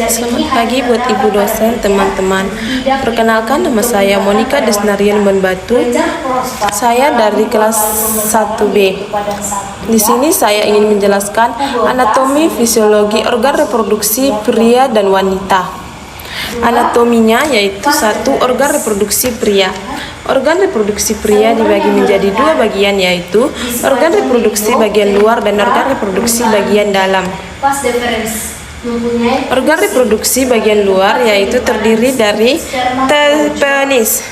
Selamat pagi buat ibu dosen, teman-teman. Perkenalkan, nama saya Monica Desnarian Bonbatu. Saya dari kelas 1B. Di sini saya ingin menjelaskan anatomi fisiologi organ reproduksi pria dan wanita. Anatominya yaitu satu, organ reproduksi pria. Organ reproduksi pria dibagi menjadi dua bagian, yaitu organ reproduksi bagian luar dan organ reproduksi bagian dalam. Organ reproduksi bagian luar yaitu terdiri dari penis,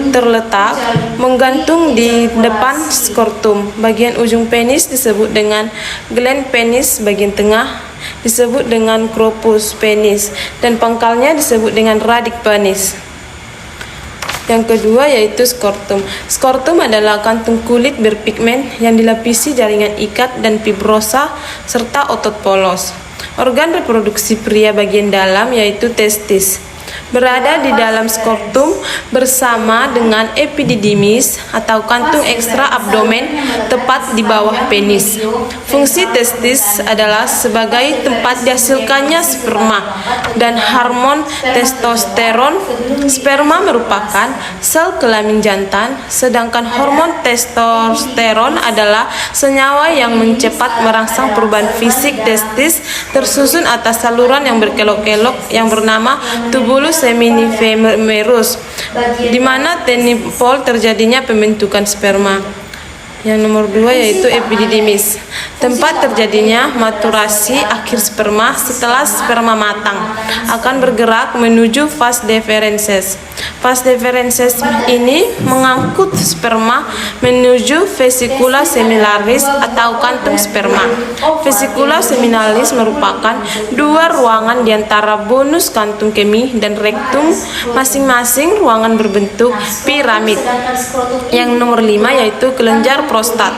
terletak menggantung di depan skrotum. Bagian ujung penis disebut dengan gland penis, bagian tengah disebut dengan corpus penis, dan pangkalnya disebut dengan radik penis. Yang kedua yaitu skrotum. Skrotum adalah kantung kulit berpigmen yang dilapisi jaringan ikat dan fibrosa serta otot polos. Organ reproduksi pria bagian dalam yaitu testis, berada di dalam skrotum bersama dengan epididymis atau kantung ekstra abdomen tepat di bawah penis. Fungsi testis adalah sebagai tempat dihasilkannya sperma dan hormon testosteron. Sperma merupakan sel kelamin jantan, sedangkan hormon testosteron adalah senyawa yang mencepat merangsang perubahan fisik. Testis tersusun atas saluran yang berkelok-kelok yang bernama tubulus seminiferus, di mana tenipol terjadinya pembentukan sperma. Yang nomor dua yaitu epididymis, tempat terjadinya maturasi akhir sperma. Setelah sperma matang, akan bergerak menuju vas deferens. Vas deferens ini mengangkut sperma menuju vesicula seminalis atau kantung sperma. Vesicula seminalis merupakan dua ruangan di antara bonus kantung kemih dan rektum, masing-masing ruangan berbentuk piramid. Yang nomor 5 yaitu kelenjar prostat,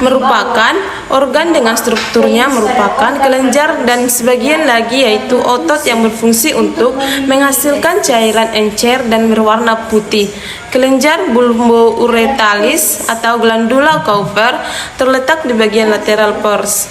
merupakan organ dengan strukturnya merupakan kelenjar dan sebagian lagi yaitu otot yang berfungsi untuk menghasilkan cairan encer dan berwarna putih. Kelenjar bulbouretalis atau glandula Cowper terletak di bagian lateral pars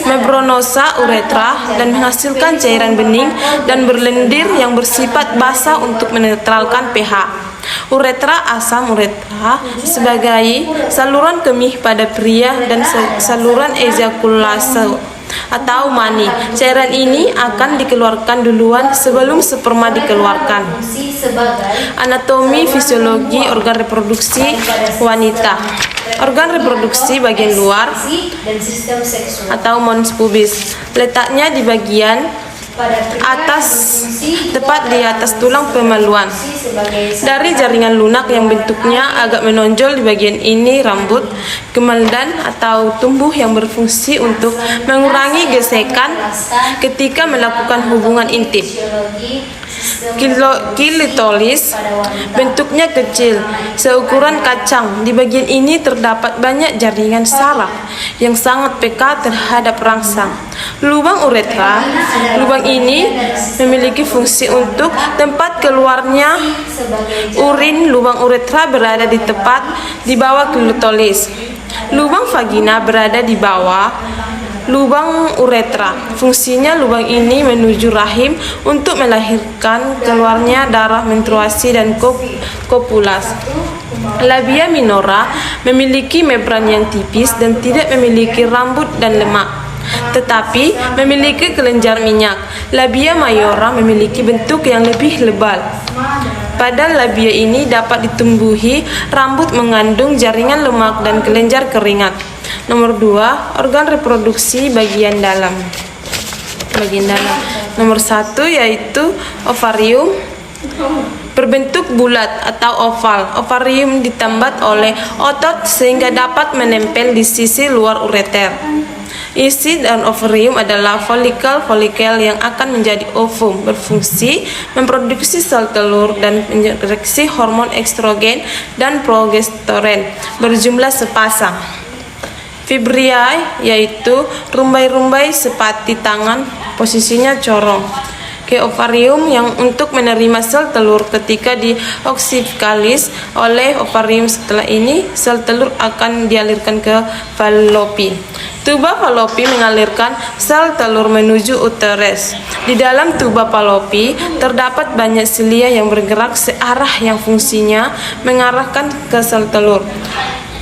membranosa uretra dan menghasilkan cairan bening dan berlendir yang bersifat basah untuk menetralkan pH. Uretra, asam uretra sebagai saluran kemih pada pria dan saluran ejakulase atau mani. Cairan ini akan dikeluarkan duluan sebelum sperma dikeluarkan. Anatomi fisiologi organ reproduksi wanita. Organ reproduksi bagian luar atau mons pubis, letaknya di bagian atas, tepat di atas tulang pemaluan. Dari jaringan lunak yang bentuknya agak menonjol di bagian ini rambut, gemaldan atau tumbuh yang berfungsi untuk mengurangi gesekan ketika melakukan hubungan intim. Klitoris bentuknya kecil, seukuran kacang. Di bagian ini terdapat banyak jaringan saraf yang sangat peka terhadap rangsang. Lubang uretra, lubang ini memiliki fungsi untuk tempat keluarnya urin. Lubang uretra berada di tepat di bawah klitoris. Lubang vagina berada di bawah lubang uretra. Fungsinya lubang ini menuju rahim untuk melahirkan keluarnya darah menstruasi dan kopulasi. Labia minora memiliki membran yang tipis dan tidak memiliki rambut dan lemak, tetapi memiliki kelenjar minyak. Labia mayora memiliki bentuk yang lebih lebal. Pada labia ini dapat ditumbuhi rambut mengandung jaringan lemak dan kelenjar keringat. Nomor 2, organ reproduksi bagian dalam. Nomor 1 yaitu ovarium, berbentuk bulat atau oval. Ovarium ditambat oleh otot sehingga dapat menempel di sisi luar ureter. Isi dan ovarium adalah folikel yang akan menjadi ovum, berfungsi memproduksi sel telur dan menyekresi hormon estrogen dan progesteron berjumlah sepasang. Fibriae yaitu rumbai-rumbai seperti tangan, posisinya corong. Ke ovarium yang untuk menerima sel telur ketika dioksifikalis oleh ovarium. Setelah ini sel telur akan dialirkan ke fallopi. Tuba falopi mengalirkan sel telur menuju uterus. Di dalam tuba falopi terdapat banyak silia yang bergerak searah yang fungsinya mengarahkan ke sel telur.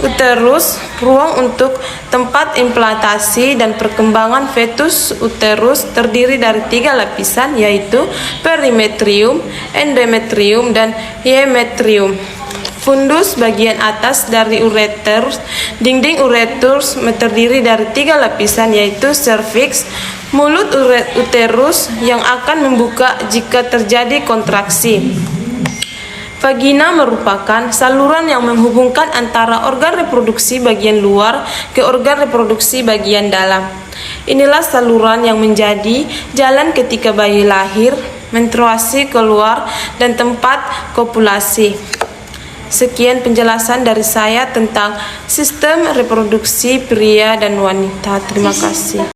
Uterus, ruang untuk tempat implantasi dan perkembangan fetus. Uterus terdiri dari 3 lapisan, yaitu perimetrium, endometrium, dan hyemetrium. Fundus bagian atas dari ureterus. Dinding ureterus terdiri dari 3 lapisan, yaitu serviks, mulut uterus yang akan membuka jika terjadi kontraksi. Vagina merupakan saluran yang menghubungkan antara organ reproduksi bagian luar ke organ reproduksi bagian dalam. Inilah saluran yang menjadi jalan ketika bayi lahir, menstruasi keluar, dan tempat kopulasi. Sekian penjelasan dari saya tentang sistem reproduksi pria dan wanita. Terima kasih.